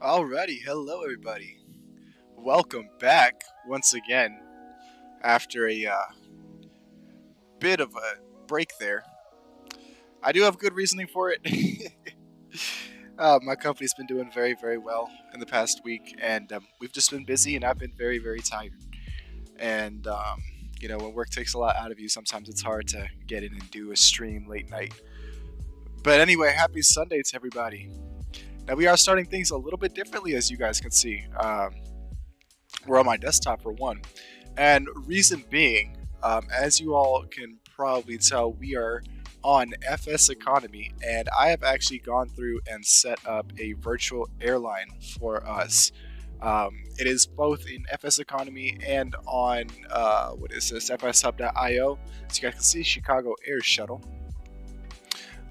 Alrighty, hello everybody. Welcome back once again after a bit of a break there. I do have good reasoning for it. My company's been doing very, very well in the past week, and we've just been busy, and I've been very, very tired. And when work takes a lot out of you, sometimes it's hard to get in and do a stream late night. But anyway, happy Sunday to everybody. Now we are starting things a little bit differently, as you guys can see. We're on my desktop for one, and reason being, as you all can probably tell, we are on FS Economy, and I have actually gone through and set up a virtual airline for us. It is both in FS Economy and on FSHub.io. So you guys can see Chicago Air Shuttle.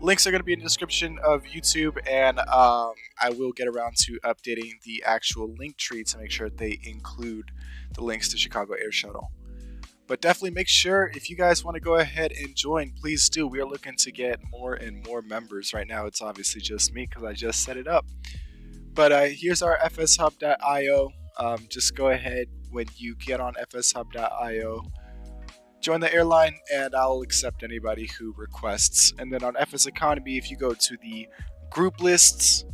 Links are going to be in the description of YouTube, and I will get around to updating the actual link tree to make sure they include the links to Chicago Air Shuttle. But definitely make sure, if you guys want to go ahead and join, please do. We are looking to get more and more members. Right now it's obviously just me because I just set it up. But here's our FSHub.io. Just go ahead when you get on FSHub.io. Join the airline, and I'll accept anybody who requests. And then on FS Economy, if you go to the group lists,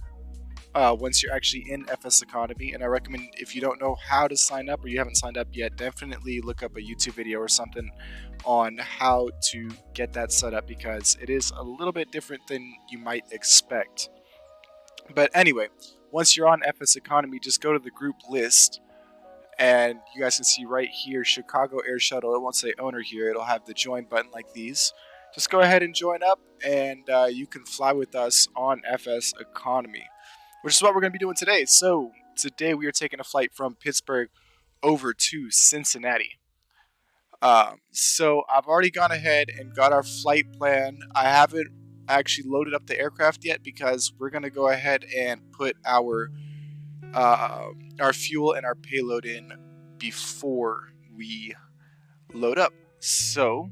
once you're actually in FS Economy, and I recommend, if you don't know how to sign up or you haven't signed up yet, definitely look up a YouTube video or something on how to get that set up, because it is a little bit different than you might expect. But anyway, once you're on FS Economy, just go to the group list. And you guys can see right here, Chicago Air Shuttle. It won't say owner here. It'll have the join button like these. Just go ahead and join up, and you can fly with us on FS Economy, which is what we're going to be doing today. So today we are taking a flight from Pittsburgh over to Cincinnati. So I've already gone ahead and got our flight plan. I haven't actually loaded up the aircraft yet because we're going to go ahead and put our fuel and our payload in before we load up. So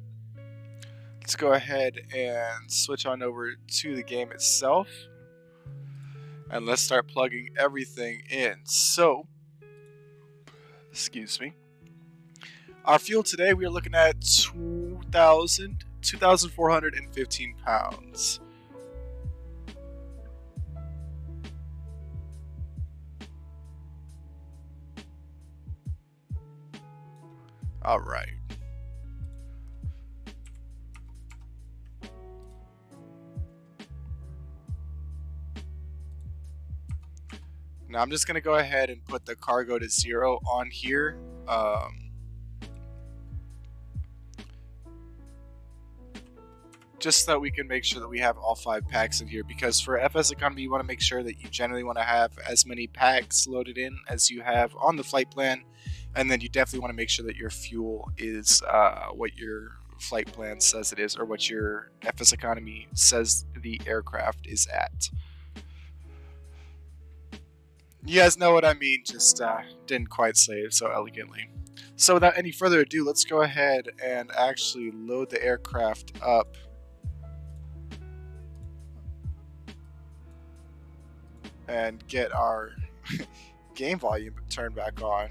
let's go ahead and switch on over to the game itself, and let's start plugging everything in. So, excuse me. Our fuel today, we are looking at 2,415 pounds. All right. Now I'm just going to go ahead and put the cargo to 0 on here. Just so that we can make sure that we have all 5 packs in here, because for FS Economy you want to make sure that you generally want to have as many packs loaded in as you have on the flight plan, and then you definitely want to make sure that your fuel is what your flight plan says it is, or what your FS Economy says the aircraft is at. You guys know what I mean, just didn't quite say it so elegantly. So without any further ado, let's go ahead and actually load the aircraft up. And get our game volume turned back on.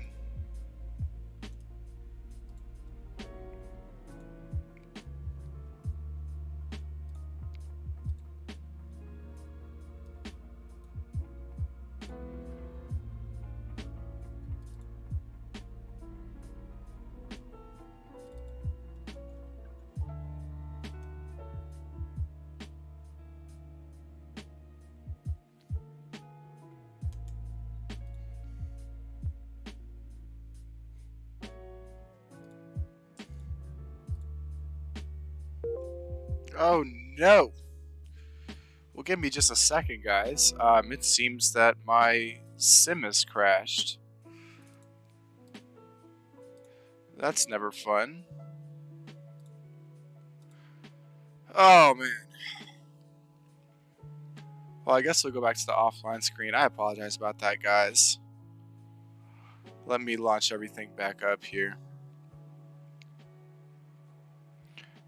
Oh no! Well, give me just a second, guys. It seems that my sim has crashed. That's never fun. Oh man. Well, I guess we'll go back to the offline screen. I apologize about that, guys. Let me launch everything back up here.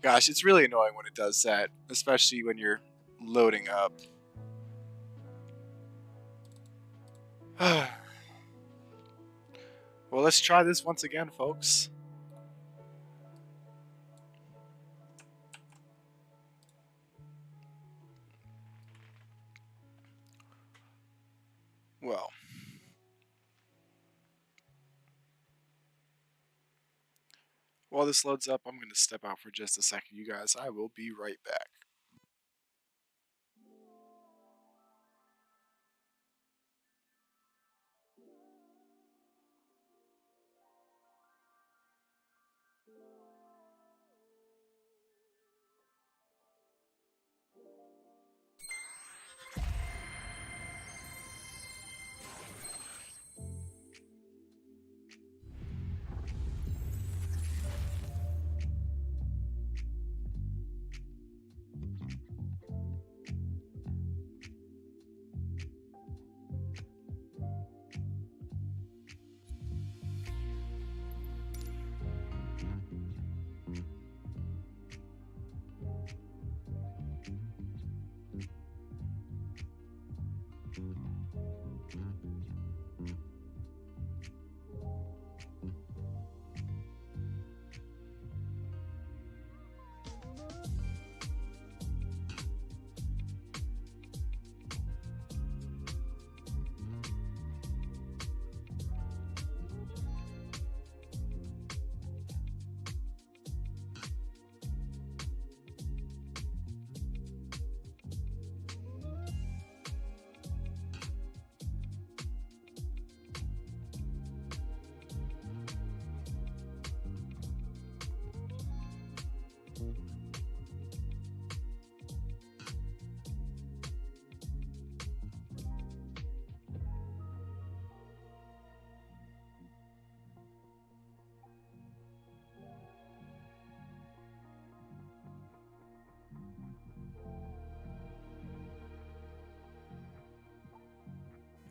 Gosh, it's really annoying when it does that, especially when you're loading up. Well, let's try this once again, folks. Well, while this loads up, I'm going to step out for just a second, you guys. I will be right back.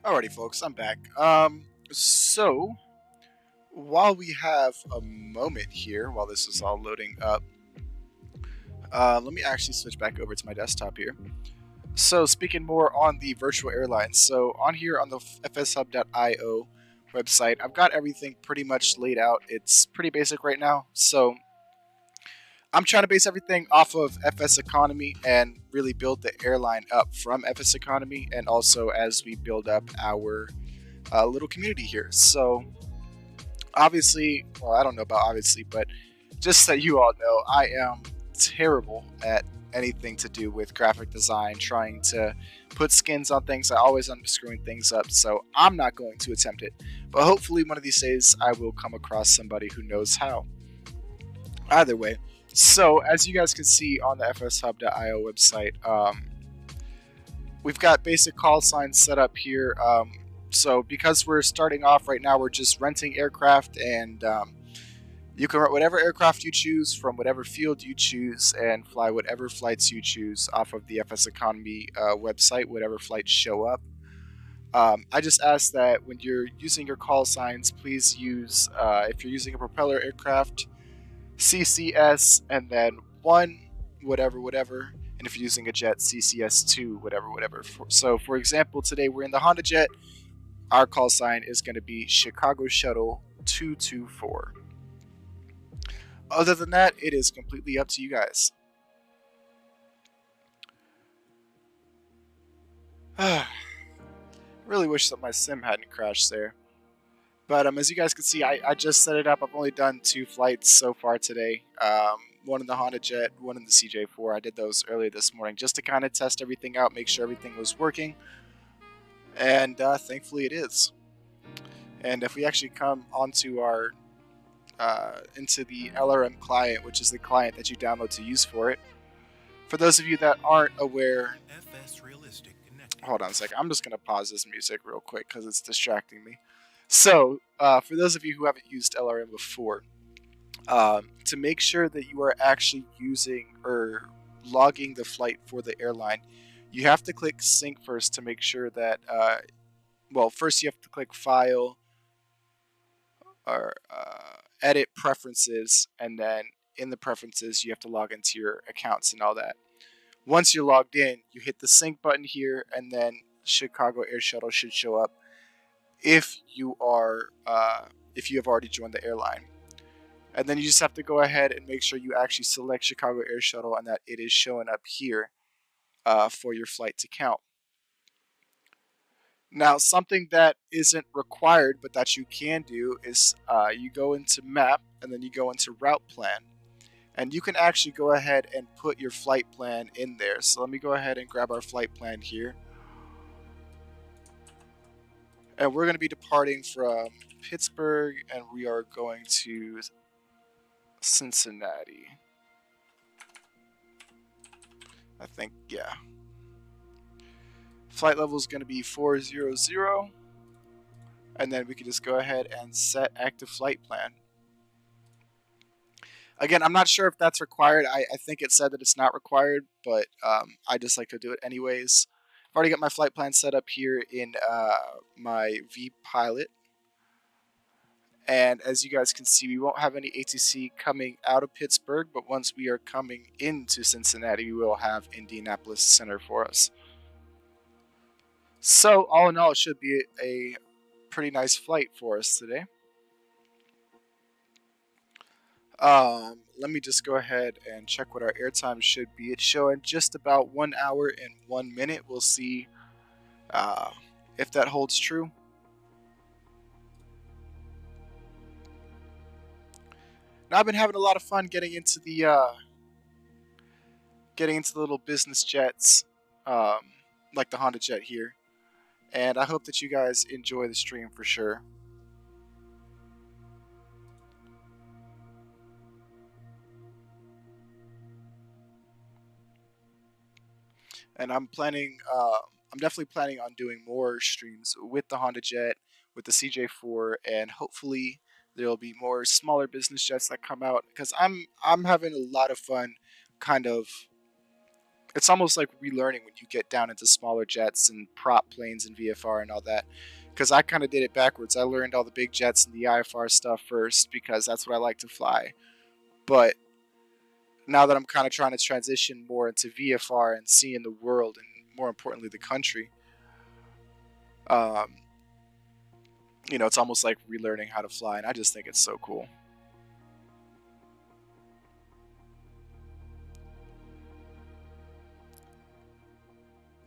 Alrighty, folks, I'm back. So while we have a moment here, while this is all loading up, let me actually switch back over to my desktop here. So speaking more on the virtual airlines, so on here on the fshub.io website, I've got everything pretty much laid out. It's pretty basic right now, so I'm trying to base everything off of FS Economy and really build the airline up from FS Economy, and also as we build up our little community here. So obviously, well, I don't know about obviously, but just so you all know, I am terrible at anything to do with graphic design, trying to put skins on things. I always end up screwing things up, so I'm not going to attempt it. But hopefully one of these days I will come across somebody who knows how. Either way, so as you guys can see on the fshub.io website, we've got basic call signs set up here. So because we're starting off right now, we're just renting aircraft, and you can rent whatever aircraft you choose from whatever field you choose and fly whatever flights you choose off of the FS Economy website, whatever flights show up. I just ask that when you're using your call signs, please use, if you're using a propeller aircraft, CCS and then 1, whatever, whatever. And if you're using a jet, CCS2, whatever, whatever. So for example, today we're in the HondaJet. Our call sign is going to be Chicago Shuttle 224. Other than that, it is completely up to you guys. Really wish that my sim hadn't crashed there. But as you guys can see, I just set it up. I've only done 2 flights so far today. One in the HondaJet, one in the CJ4. I did those earlier this morning just to kind of test everything out, make sure everything was working. And thankfully it is. And if we actually come onto our into the LRM client, which is the client that you download to use for it. For those of you that aren't aware, hold on a second. I'm just going to pause this music real quick because it's distracting me. So, for those of you who haven't used LRM before, to make sure that you are actually using or logging the flight for the airline, you have to click sync first to make sure that, well, first you have to click file or edit preferences, and then in the preferences you have to log into your accounts and all that. Once you're logged in, you hit the sync button here, and then Chicago Air Shuttle should show up. if you have already joined the airline. And then you just have to go ahead and make sure you actually select Chicago Air Shuttle and that it is showing up here for your flight to count. Now, something that isn't required but that you can do is you go into Map and then you go into Route Plan. And you can actually go ahead and put your flight plan in there. So let me go ahead and grab our flight plan here. And we're going to be departing from Pittsburgh and we are going to Cincinnati. I think, yeah. Flight level is going to be 400. And then we can just go ahead and set active flight plan. Again, I'm not sure if that's required. I think it said that it's not required, but I just like to do it anyways. I've already got my flight plan set up here in my Vpilot. And as you guys can see, we won't have any ATC coming out of Pittsburgh, but once we are coming into Cincinnati, we will have Indianapolis Center for us. So all in all, it should be a pretty nice flight for us today. Let me just go ahead and check what our airtime should be. It's showing just about 1 hour and 1 minute. We'll see if that holds true. Now, I've been having a lot of fun getting into the little business jets, like the HondaJet here, and I hope that you guys enjoy the stream for sure. And I'm definitely planning on doing more streams with the HondaJet, with the CJ4, and hopefully there'll be more smaller business jets that come out because I'm having a lot of fun. Kind of, it's almost like relearning when you get down into smaller jets and prop planes and VFR and all that. Because I kind of did it backwards. I learned all the big jets and the IFR stuff first because that's what I like to fly. But now that I'm kind of trying to transition more into VFR and seeing the world and more importantly the country, it's almost like relearning how to fly, and I just think it's so cool.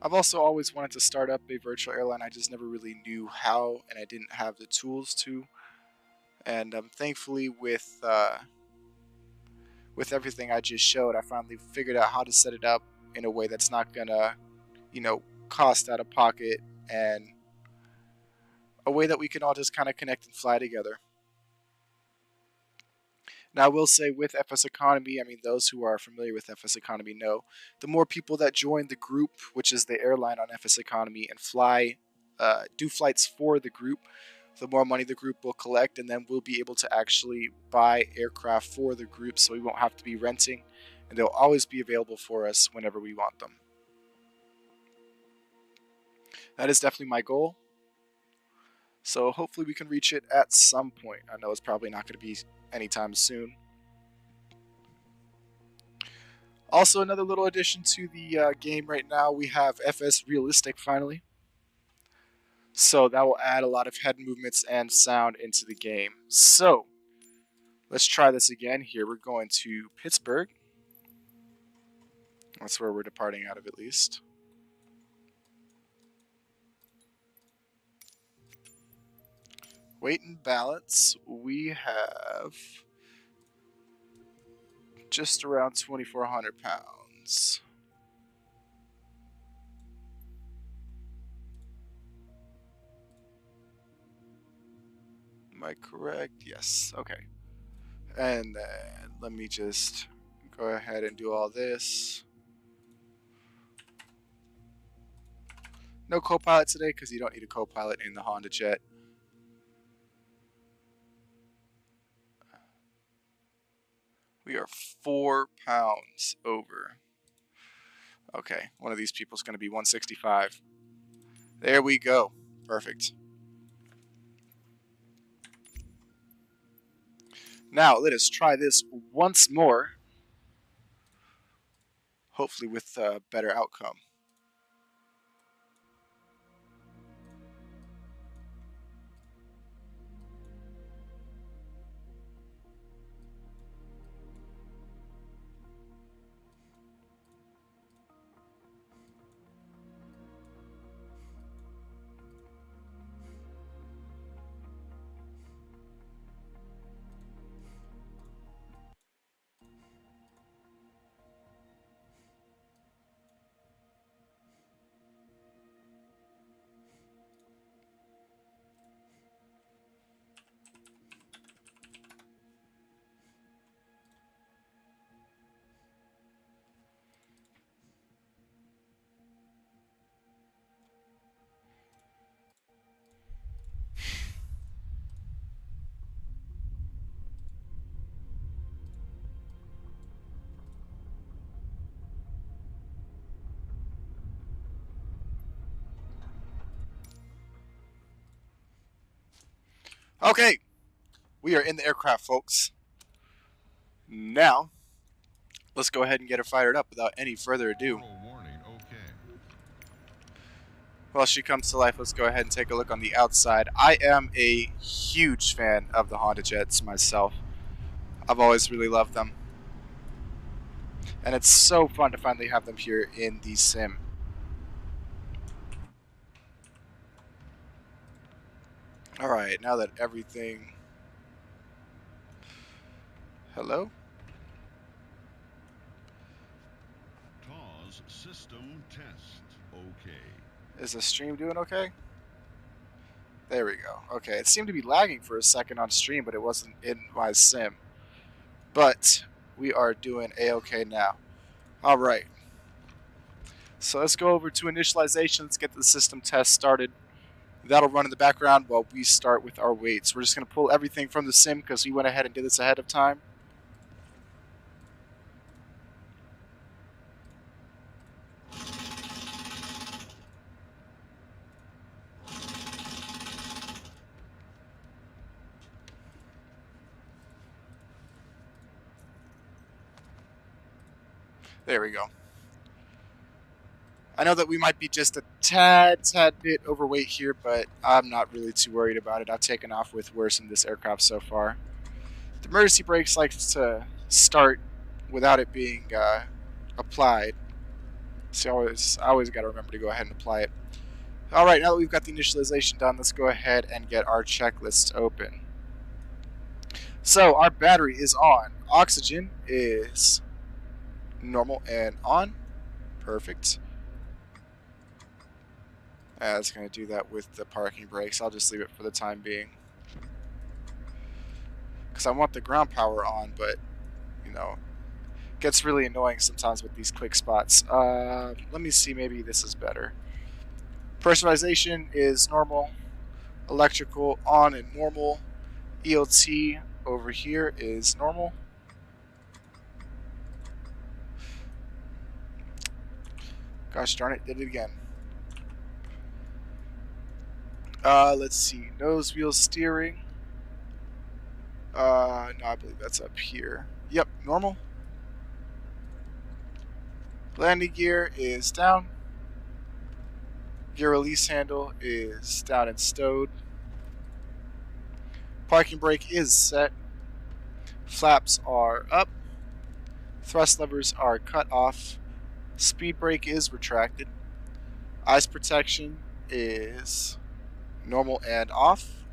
I've also always wanted to start up a virtual airline. I just never really knew how, and I didn't have the tools to. And thankfully, with everything I just showed, I finally figured out how to set it up in a way that's not gonna, cost out of pocket, and a way that we can all just kind of connect and fly together. Now, I will say with FS Economy, I mean, those who are familiar with FS Economy know the more people that join the group, which is the airline on FS Economy, and do flights for the group, the more money the group will collect, and then we'll be able to actually buy aircraft for the group, so we won't have to be renting, and they'll always be available for us whenever we want them. That is definitely my goal. So hopefully we can reach it at some point. I know it's probably not going to be anytime soon. Also, another little addition to the game right now, we have FS Realistic finally. So that will add a lot of head movements and sound into the game. So let's try this again here. We're going to Pittsburgh. That's where we're departing out of, at least. Weight and balance, we have just around 2,400 pounds. Am I correct? Yes. Okay. And then let me just go ahead and do all this. No co-pilot today because you don't need a co-pilot in the HondaJet. We are 4 pounds over. Okay, one of these people is going to be 165. There we go. Perfect. Now, let us try this once more. Hopefully with a better outcome. Okay, we are in the aircraft, folks. Now, let's go ahead and get her fired up without any further ado. While she comes to life, let's go ahead and take a look on the outside. I am a huge fan of the HondaJets myself. I've always really loved them. And it's so fun to finally have them here in the sim. Alright, now that everything... Hello? Pause system test. Okay. Is the stream doing okay? There we go. Okay, it seemed to be lagging for a second on stream, but it wasn't in my sim. But we are doing a-okay now. Alright. So let's go over to initialization. Let's get the system test started. That'll run in the background while we start with our weights. We're just going to pull everything from the sim because we went ahead and did this ahead of time. There we go. I know that we might be just a tad bit overweight here, but I'm not really too worried about it. I've taken off with worse in this aircraft so far. The emergency brakes likes to start without it being applied. So I always got to remember to go ahead and apply it. Alright, now that we've got the initialization done, let's go ahead and get our checklist open. So our battery is on. Oxygen is normal and on. Perfect. It's going to do that with the parking brakes. I'll just leave it for the time being. Because I want the ground power on, but, you know, it gets really annoying sometimes with these quick spots. Let me see, maybe this is better. Personalization is normal. Electrical on and normal. ELT over here is normal. Gosh darn it, did it again. Let's see. Nose wheel steering. No, I believe that's up here. Yep, normal. Landing gear is down. Gear release handle is down and stowed. Parking brake is set. Flaps are up. Thrust levers are cut off. Speed brake is retracted. Ice protection is normal and off.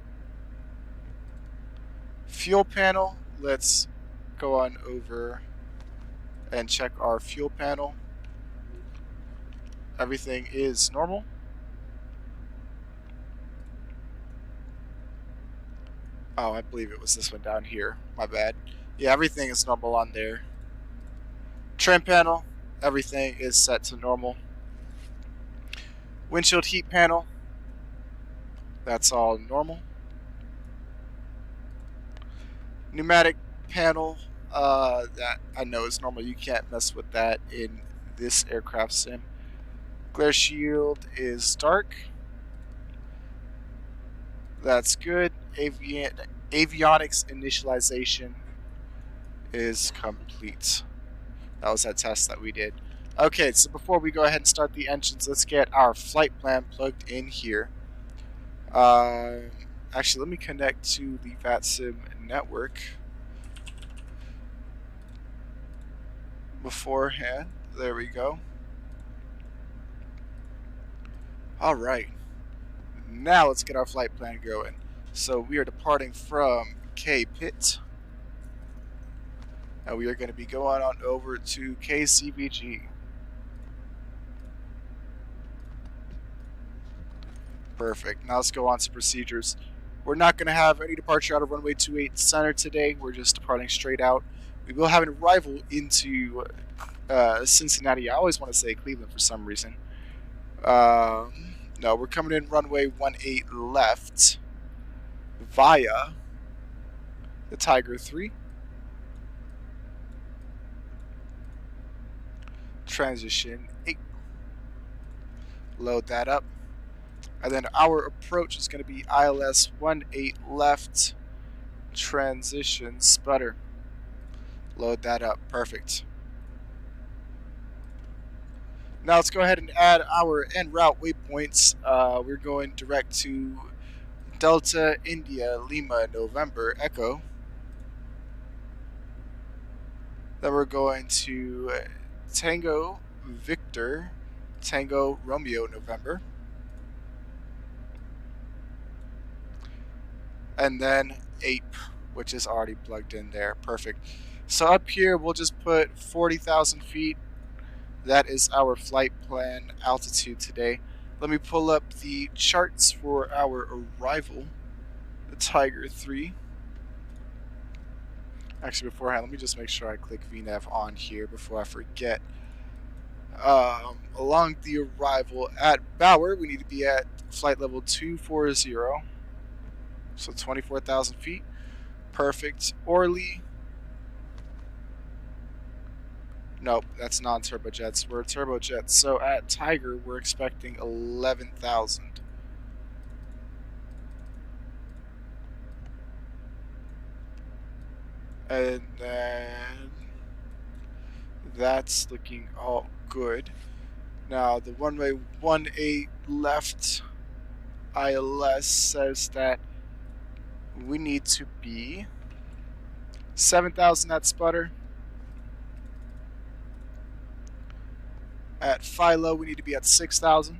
Fuel panel, let's go on over and check our fuel panel. Everything is normal. Oh, I believe it was this one down here. My bad. Yeah, everything is normal on there. Trim panel, everything is set to normal. Windshield heat panel, that's all normal. Pneumatic panel, that I know is normal. You can't mess with that in this aircraft sim. Glare shield is dark. That's good. Avionics initialization is complete. That was that test that we did. Okay, so before we go ahead and start the engines, let's get our flight plan plugged in here. Actually, let me connect to the Vatsim network beforehand. There we go. Alright. Now let's get our flight plan going. So we are departing from KPIT. And we are going to be going on over to KCVG. Perfect. Now let's go on to procedures. We're not going to have any departure out of runway 28 center today. We're just departing straight out. We will have an arrival into Cincinnati. I always want to say Cleveland for some reason. No, we're coming in runway 18 left via the Tiger 3. Transition 8. Load that up. And then our approach is going to be ILS 18 left, transition, sputter. Load that up. Perfect. Now let's go ahead and add our en route waypoints. We're going direct to Delta, India, Lima, November, Echo. Then we're going to Tango, Victor, Tango, Romeo, November. And then Ape, which is already plugged in there. Perfect. So up here, we'll just put 40,000 feet. That is our flight plan altitude today. Let me pull up the charts for our arrival, the Tiger 3. Actually, beforehand, let me just make sure I click VNAV on here before I forget. Along the arrival at Bauer, we need to be at flight level 240, so 24,000 feet. Perfect. Orly. Nope, that's non-turbojets. We're turbojets. So at Tiger, we're expecting 11,000. And then that's looking all good. Now the runway 18 left ILS says that we need to be 7,000 at sputter. At Philo, we need to be at 6,000.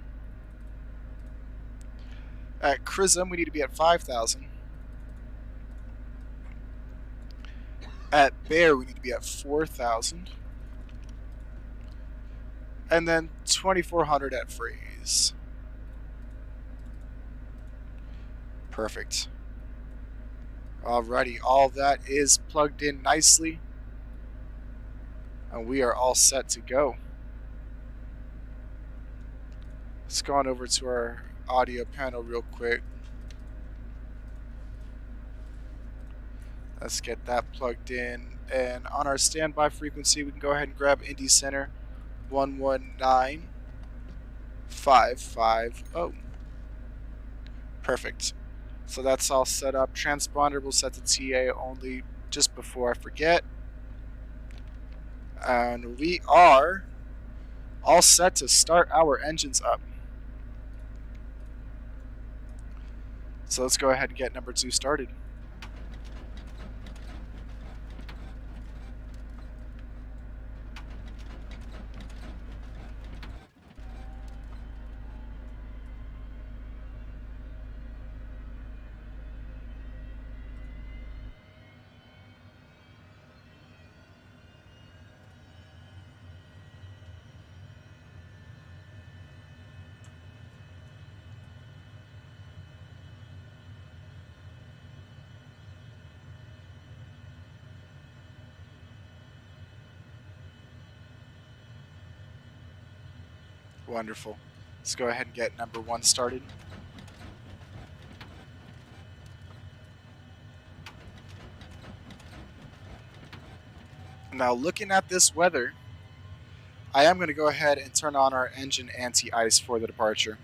At Chrism, we need to be at 5,000. At Bear, we need to be at 4,000. And then 2,400 at Phrase. Perfect. Alrighty, all that is plugged in nicely. And we are all set to go. Let's go on over to our audio panel real quick. Let's get that plugged in. And on our standby frequency, we can go ahead and grab Indy Center 119550. Perfect. So that's all set up. Transponder will set to TA only just before I forget. And we are all set to start our engines up. So let's go ahead and get number 2 started. Wonderful. Let's go ahead and get number 1 started. Now looking at this weather, I am going to go ahead and turn on our engine anti-ice for the departure.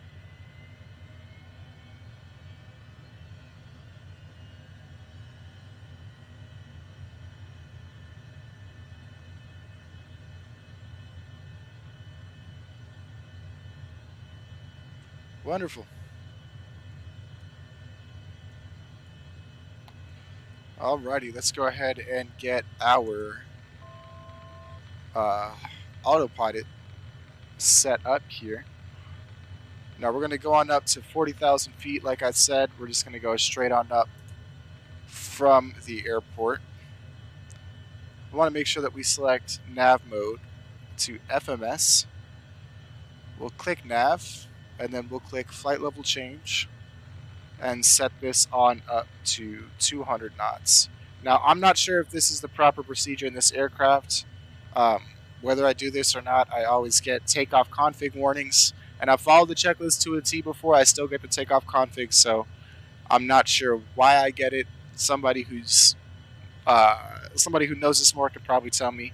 Wonderful. Alrighty, let's go ahead and get our autopilot set up here. Now we're going to go on up to 40,000 feet. Like I said, we're just going to go straight on up from the airport. We want to make sure that we select nav mode to FMS. We'll click nav, and then we'll click flight level change and set this on up to 200 knots. Now, I'm not sure if this is the proper procedure in this aircraft. Whether I do this or not, I always get takeoff config warnings, and I've followed the checklist to a T before. I still get the takeoff config, so I'm not sure why I get it. Somebody who knows this more could probably tell me,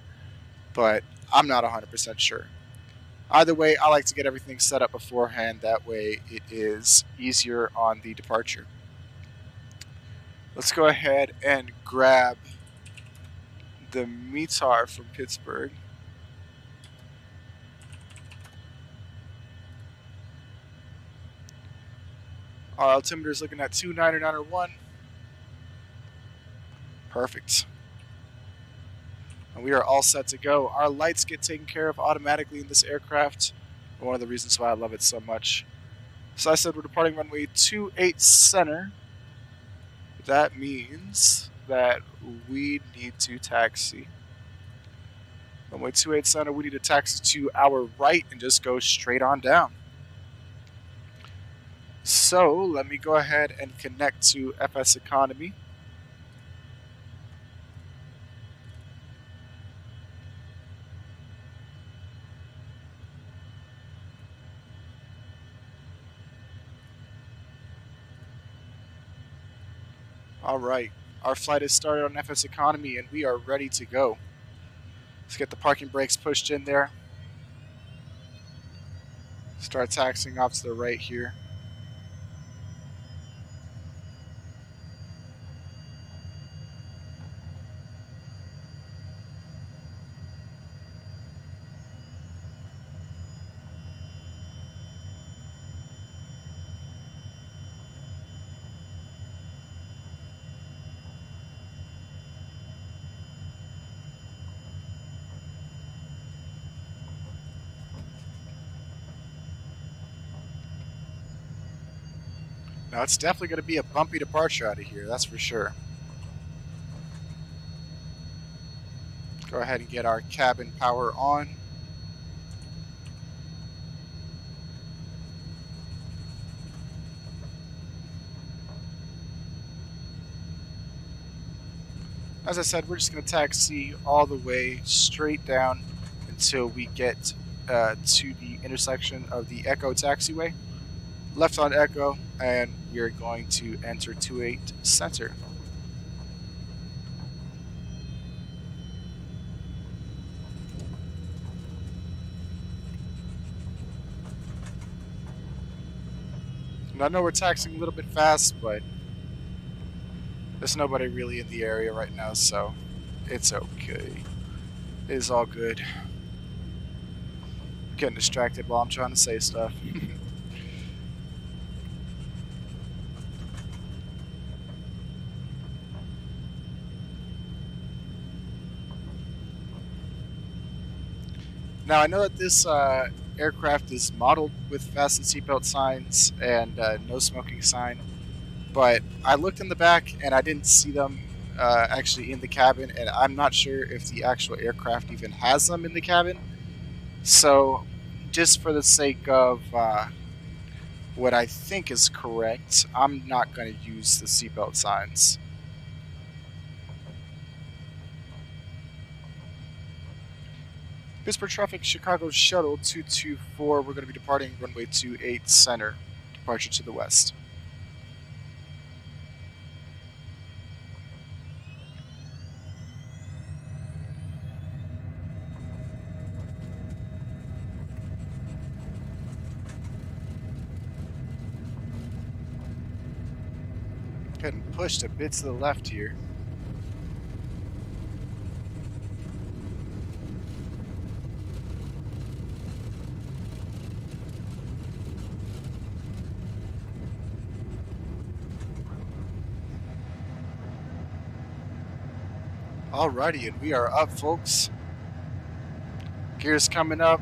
but I'm not 100% sure. Either way, I like to get everything set up beforehand. That way it is easier on the departure. Let's go ahead and grab the METAR from Pittsburgh. Our altimeter is looking at 29901. Perfect. And we are all set to go. Our lights get taken care of automatically in this aircraft. One of the reasons why I love it so much. So I said we're departing runway 28 center. That means that we need to taxi. Runway 28 center, we need to taxi to our right and just go straight on down. So let me go ahead and connect to FS Economy. Alright, our flight is started on FS Economy and we are ready to go. Let's get the parking brakes pushed in there. Start taxiing off to the right here. Now it's definitely going to be a bumpy departure out of here, that's for sure. Go ahead and get our cabin power on. As I said, we're just going to taxi all the way straight down until we get to the intersection of the Echo taxiway. Left on Echo, and we are going to enter 28 center. And I know we're taxiing a little bit fast, but there's nobody really in the area right now, so it's okay. It is all good. I'm getting distracted while I'm trying to say stuff. Now I know that this aircraft is modeled with fasten seatbelt signs and no smoking sign, but I looked in the back and I didn't see them actually in the cabin, and I'm not sure if the actual aircraft even has them in the cabin. So just for the sake of what I think is correct, I'm not going to use the seatbelt signs. Pittsburgh traffic, Chicago Shuttle 224. We're going to be departing runway 28 center, departure to the west. Getting pushed a bit to the left here. Alrighty, and we are up, folks. Gears coming up.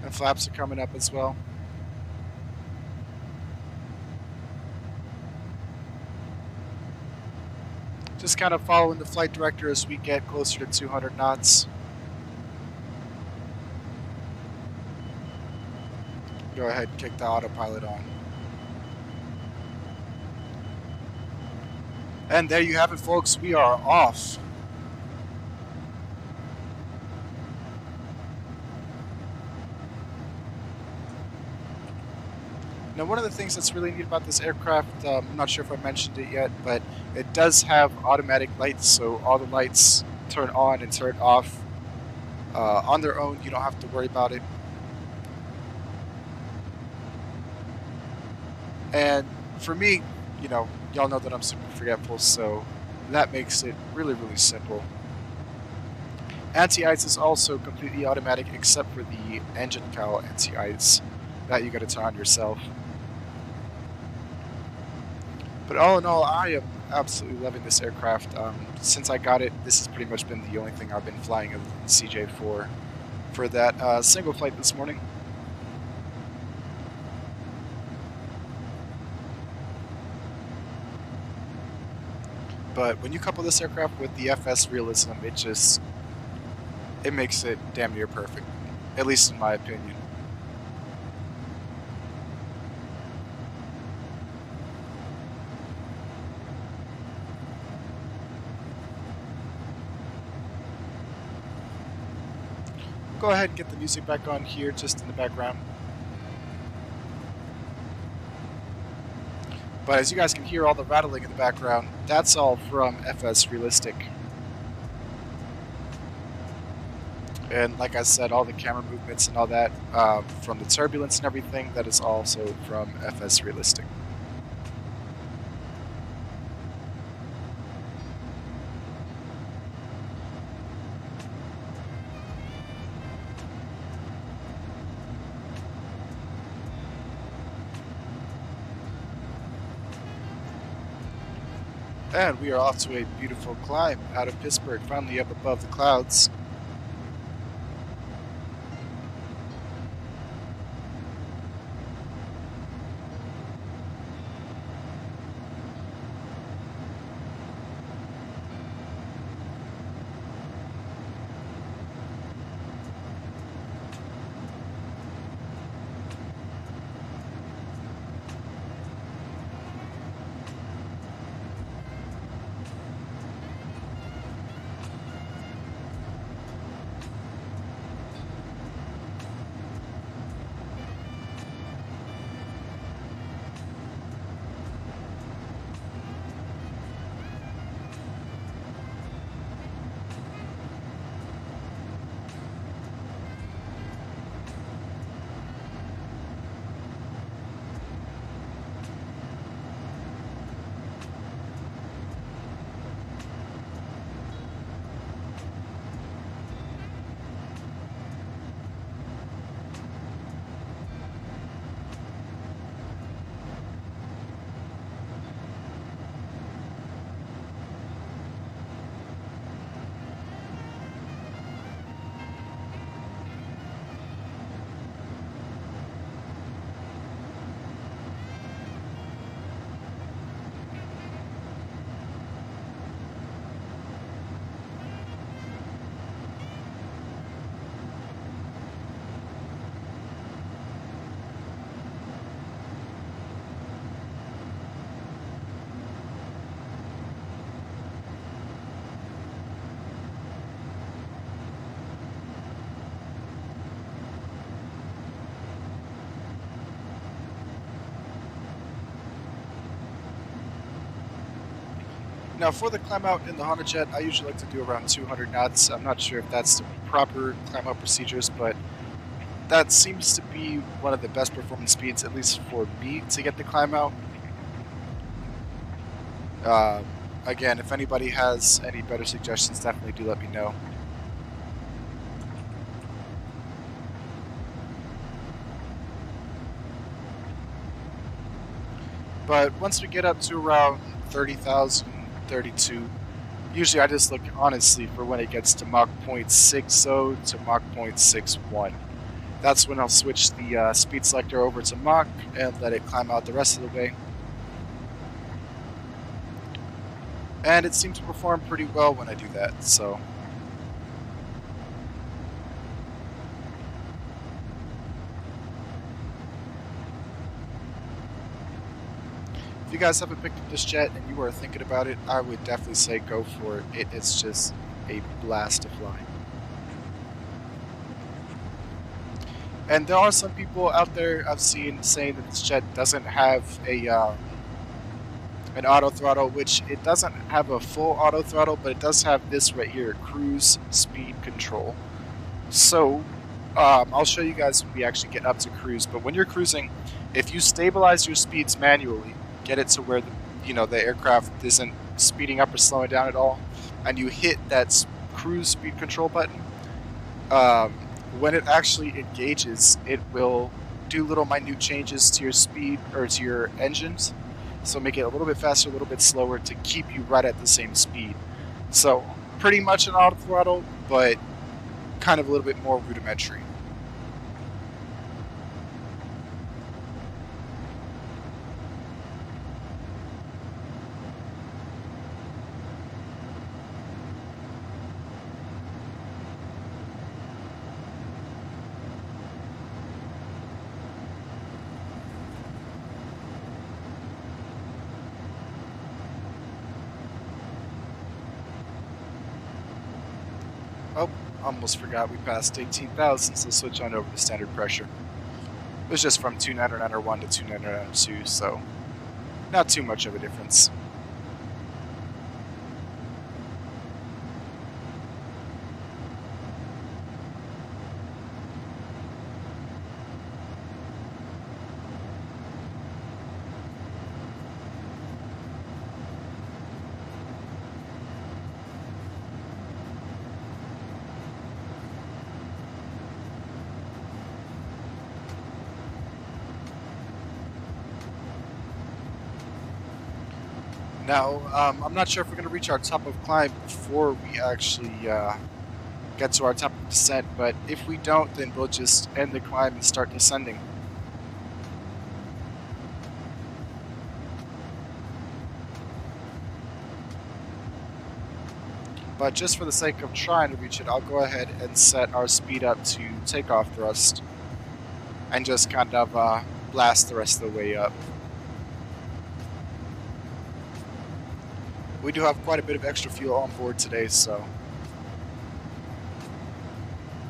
And flaps are coming up as well. Just kind of following the flight director as we get closer to 200 knots. Go ahead and kick the autopilot on. And there you have it, folks. We are off. Now, one of the things that's really neat about this aircraft, I'm not sure if I mentioned it yet, but it does have automatic lights, so all the lights turn on and turn off on their own. You don't have to worry about it. And for me, you know, y'all know that I'm super forgetful, so that makes it really, really simple. Anti-ice is also completely automatic except for the engine cowl anti-ice that you gotta turn on yourself. But all in all, I am absolutely loving this aircraft. Since I got it, this has pretty much been the only thing I've been flying other than CJ4 for that single flight this morning. But when you couple this aircraft with the FS realism, it makes it damn near perfect, at least in my opinion. Go ahead and get the music back on here, just in the background. But as you guys can hear all the rattling in the background, that's all from FS Realistic. And like I said, all the camera movements and all that, from the turbulence and everything, that is also from FS Realistic. And we are off to a beautiful climb out of Pittsburgh, finally up above the clouds. Now for the climb out in the HondaJet, I usually like to do around 200 knots. I'm not sure if that's the proper climb out procedures, but that seems to be one of the best performance speeds, at least for me, to get the climb out. Again, if anybody has any better suggestions, definitely do let me know. But once we get up to around 30,000, 32, usually I just look honestly for when it gets to Mach 0.60 to Mach 0.61. That's when I'll switch the speed selector over to Mach and let it climb out the rest of the way. And it seems to perform pretty well when I do that, so. If you guys haven't picked up this jet and you are thinking about it, I would definitely say go for it. It's just a blast to fly. And there are some people out there I've seen saying that this jet doesn't have a an auto throttle, which it doesn't have a full auto throttle, but it does have this right here, cruise speed control. So I'll show you guys when we actually get up to cruise. But when you're cruising, if you stabilize your speeds manually, get it to where the aircraft isn't speeding up or slowing down at all, and you hit that cruise speed control button, when it actually engages, it will do little minute changes to your speed or to your engines. So make it a little bit faster, a little bit slower to keep you right at the same speed. So pretty much an auto throttle, but kind of a little bit more rudimentary. Oh, almost forgot we passed 18,000, so switch on over to standard pressure. It was just from 299.1 to 299.2, so not too much of a difference. Now, I'm not sure if we're going to reach our top of climb before we actually get to our top of descent, but if we don't, then we'll just end the climb and start descending. But just for the sake of trying to reach it, I'll go ahead and set our speed up to takeoff thrust and just kind of blast the rest of the way up. We do have quite a bit of extra fuel on board today, so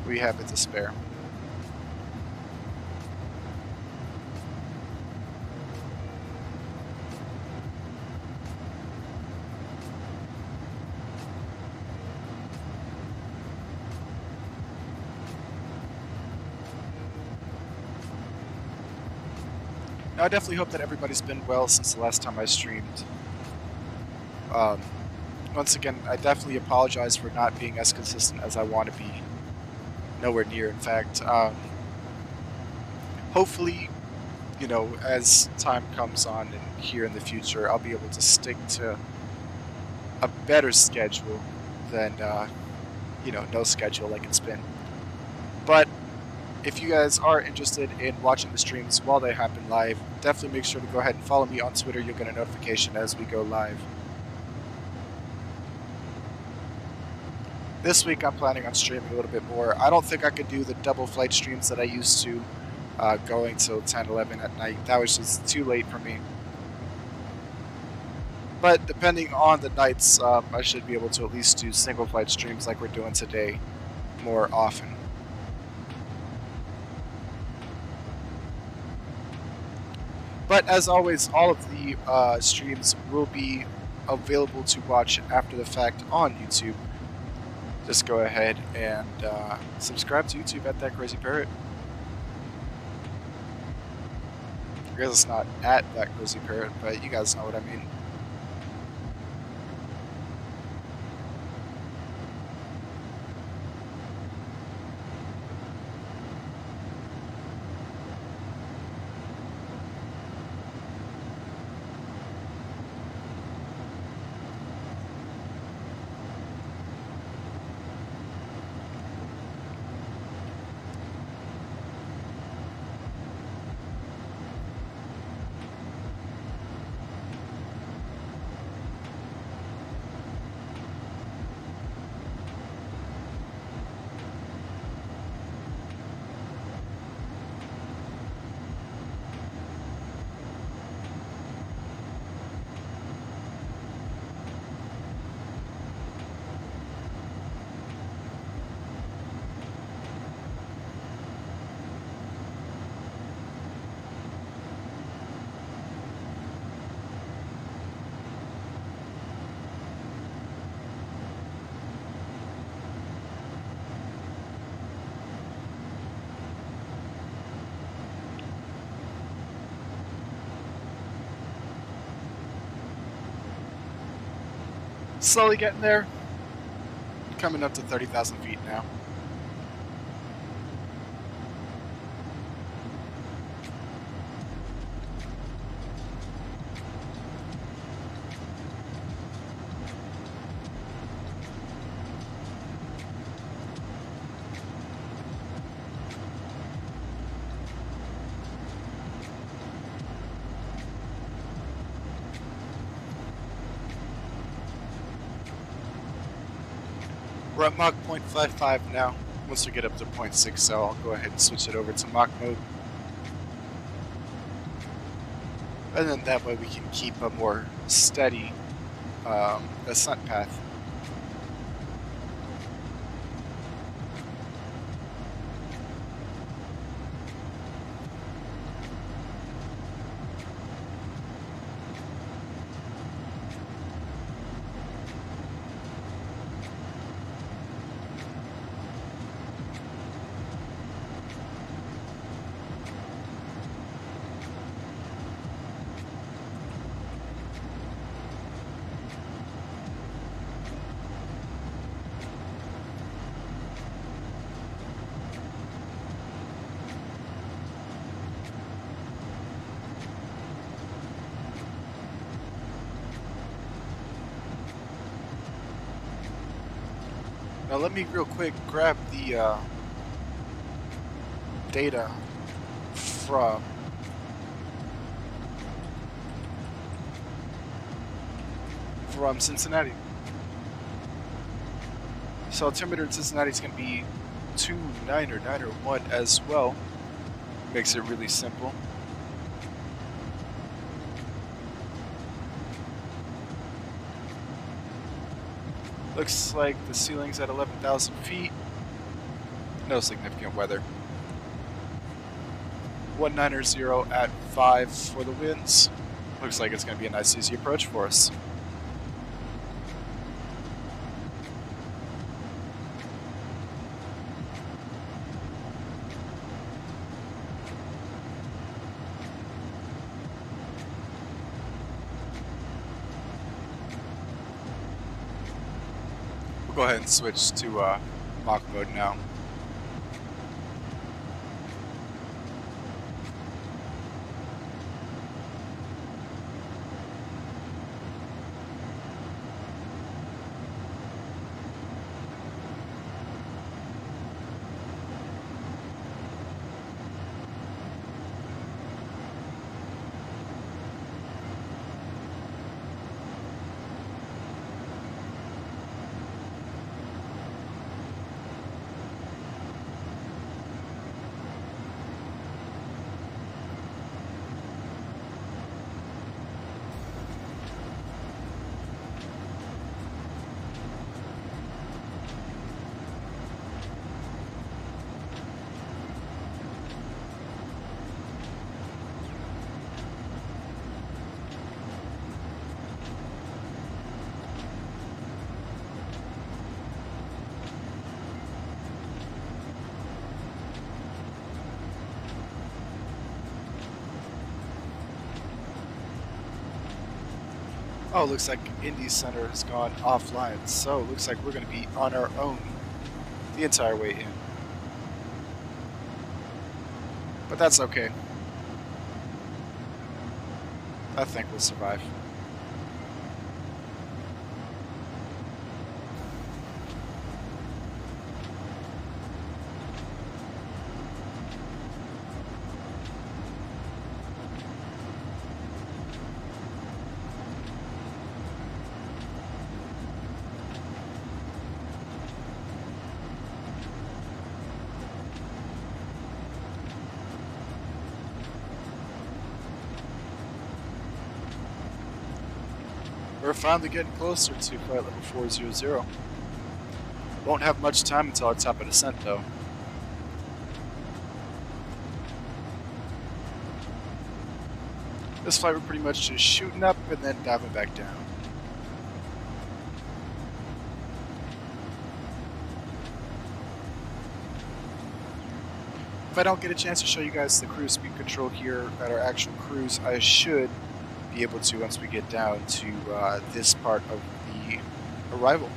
we have it to spare. Now, I definitely hope that everybody's been well since the last time I streamed. Once again, I definitely apologize for not being as consistent as I want to be. Nowhere near, in fact. Hopefully, as time comes on and here in the future, I'll be able to stick to a better schedule than, no schedule like it's been. But if you guys are interested in watching the streams while they happen live, definitely make sure to go ahead and follow me on Twitter. You'll get a notification as we go live. This week I'm planning on streaming a little bit more. I don't think I could do the double flight streams that I used to, going till 10, 11 at night. That was just too late for me. But depending on the nights, I should be able to at least do single flight streams like we're doing today more often. But as always, all of the streams will be available to watch after the fact on YouTube. Just go ahead and subscribe to YouTube at That Crazy Parrot. I guess it's not at That Crazy Parrot, but you guys know what I mean. Slowly getting there. Coming up to 30,000 feet now. We're at Mach 0.55 now. Once we get up to 0.60, I'll go ahead and switch it over to Mach mode. And then that way we can keep a more steady ascent path. Now let me real quick grab the data from Cincinnati. So altimeter in Cincinnati is going to be 29 or 901 as well. Makes it really simple. Looks like the ceiling's at 11,000 feet. No significant weather. 190 at 5 for the winds. Looks like it's going to be a nice easy approach for us. We'll go ahead and switch to Mach mode now. Oh, looks like Indy Center has gone offline, so it looks like we're going to be on our own the entire way in. But that's okay. I think we'll survive. We're finally getting closer to flight level 400. Won't have much time until our top of descent though. This flight we're pretty much just shooting up and then diving back down. If I don't get a chance to show you guys the cruise speed control here at our actual cruise, I should be able to once we get down to this part of the arrival.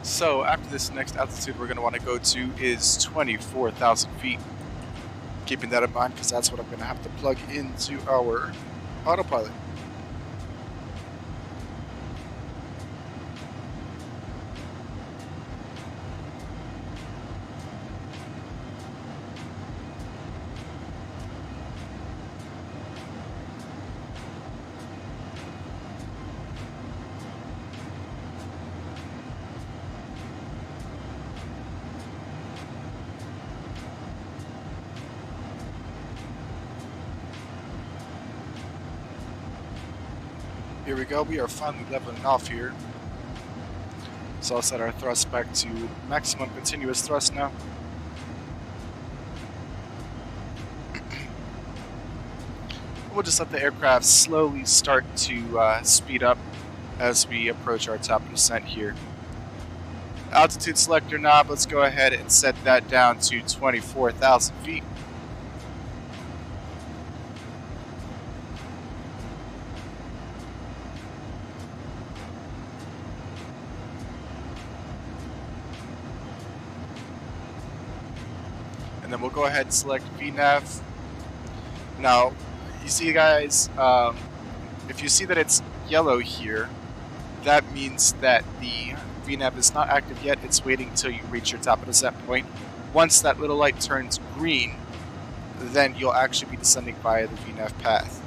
So after this next altitude we're going to want to go to is 24,000 feet. Keeping that in mind because that's what I'm going to have to plug into our autopilot. Here we go, we are finally leveling off here. So I'll set our thrust back to maximum continuous thrust now. We'll just let the aircraft slowly start to speed up as we approach our top descent here. Altitude selector knob, let's go ahead and set that down to 24,000 feet. And then we'll go ahead and select VNAV. Now, you see guys, if you see that it's yellow here, that means that the VNAV is not active yet. It's waiting until you reach your top of descent point. Once that little light turns green, then you'll actually be descending via the VNAV path.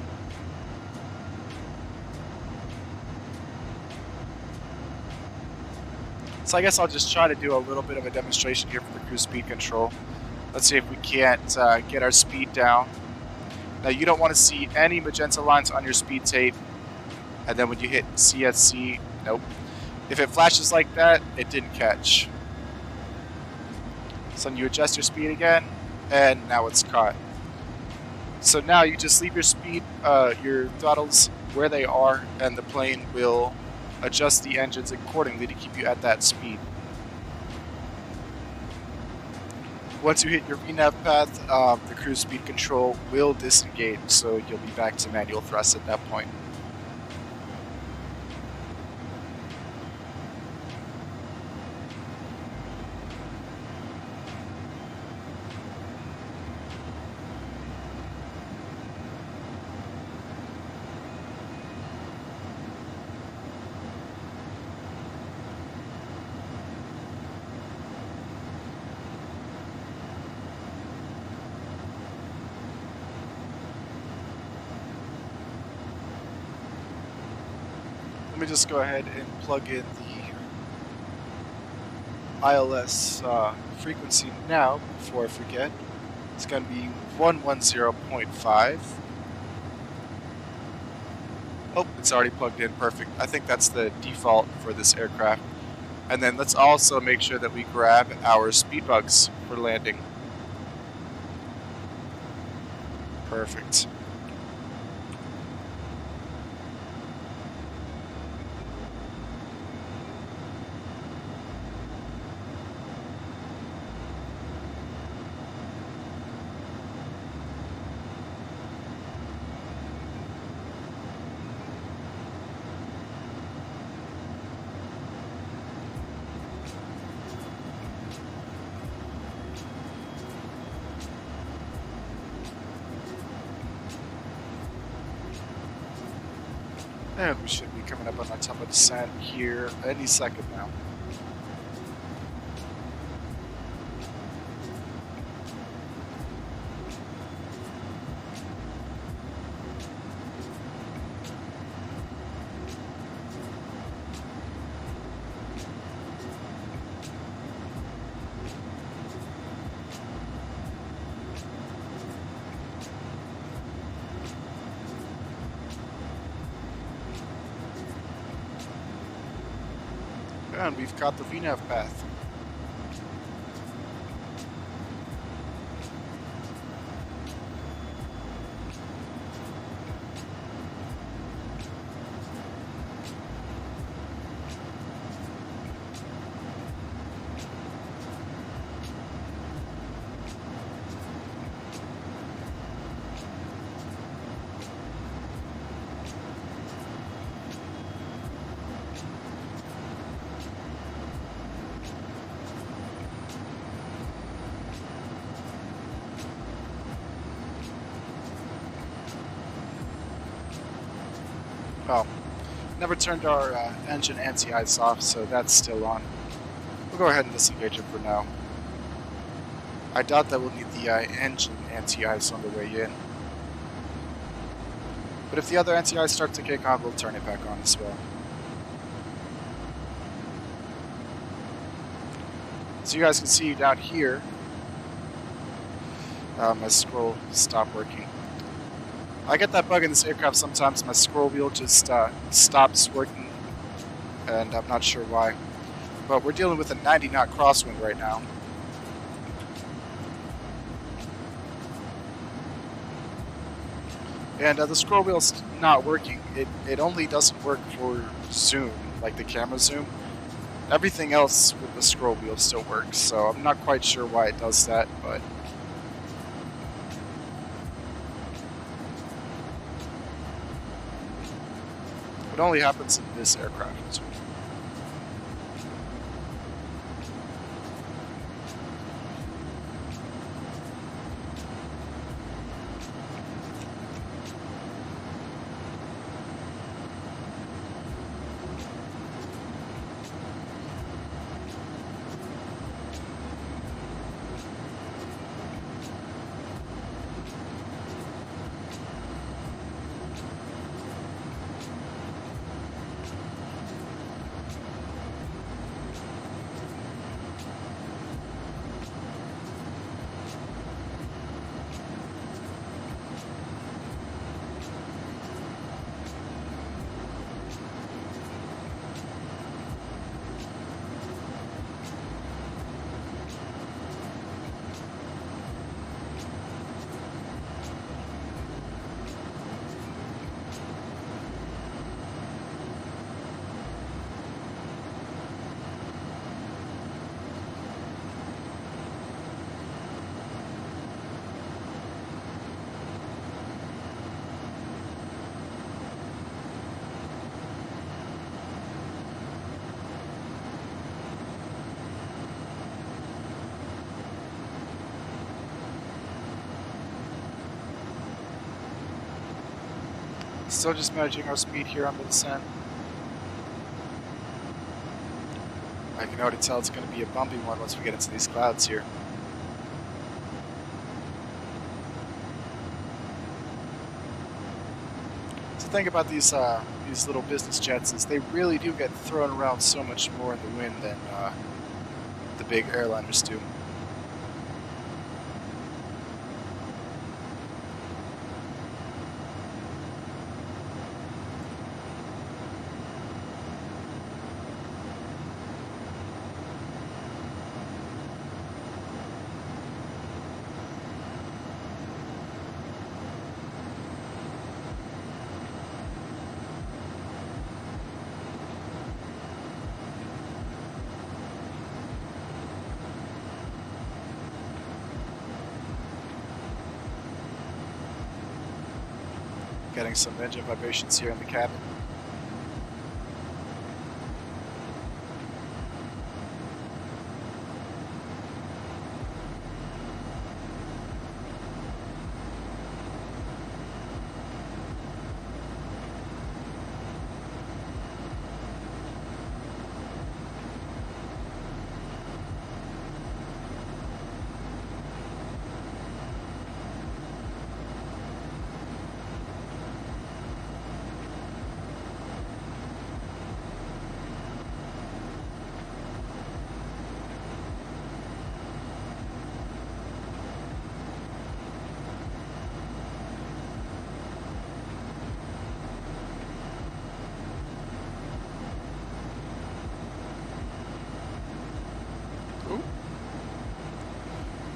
So I guess I'll just try to do a little bit of a demonstration here for the cruise speed control. Let's see if we can't get our speed down. Now you don't want to see any magenta lines on your speed tape. And then when you hit CSC, nope. If it flashes like that, it didn't catch. So you adjust your speed again, and now it's caught. So now you just leave your speed, your throttles where they are, and the plane will adjust the engines accordingly to keep you at that speed. Once you hit your VNAV path, the cruise speed control will disengage, so you'll be back to manual thrust at that point. Let me just go ahead and plug in the ILS frequency now before I forget. It's going to be 110.5. Oh, it's already plugged in. Perfect. I think that's the default for this aircraft. And then let's also make sure that we grab our speed bugs for landing. Perfect. And we should be coming up on our top of descent here any second now. And we've got the VNAV path. Oh, never turned our engine anti-ice off, so that's still on. We'll go ahead and disengage it for now. I doubt that we'll need the engine anti-ice on the way in. But if the other anti-ice starts to kick on, we'll turn it back on as well. So you guys can see down here, my scroll stopped working. I get that bug in this aircraft sometimes. My scroll wheel just stops working, and I'm not sure why. But we're dealing with a 90-knot crosswind right now. And the scroll wheel's not working. It only doesn't work for zoom, like the camera zoom. Everything else with the scroll wheel still works, so I'm not quite sure why it does that, but it only happens in this aircraft. Still just managing our speed here on the descent. I can already tell it's going to be a bumpy one once we get into these clouds here. So the thing about these little business jets is they really do get thrown around so much more in the wind than the big airliners do. Getting some engine vibrations here in the cabin.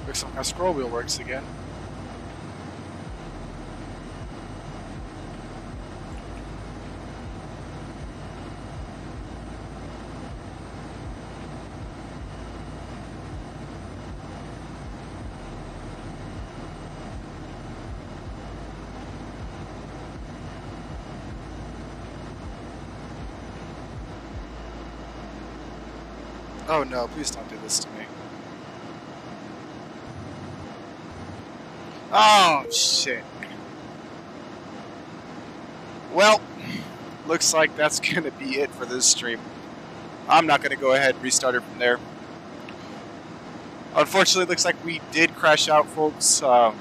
Looks like my scroll wheel works again. Oh no, please don't do this to me. Oh, shit. Well, looks like that's going to be it for this stream. I'm not going to go ahead and restart it from there. Unfortunately, it looks like we did crash out, folks. I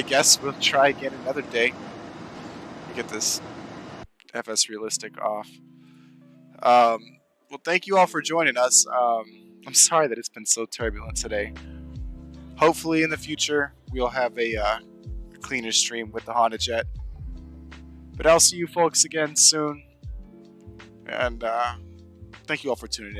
guess we'll try again another day. Let me get this FS Realistic off. Well, thank you all for joining us. I'm sorry that it's been so turbulent today. Hopefully in the future, we'll have a cleaner stream with the HondaJet. But I'll see you folks again soon. And thank you all for tuning in.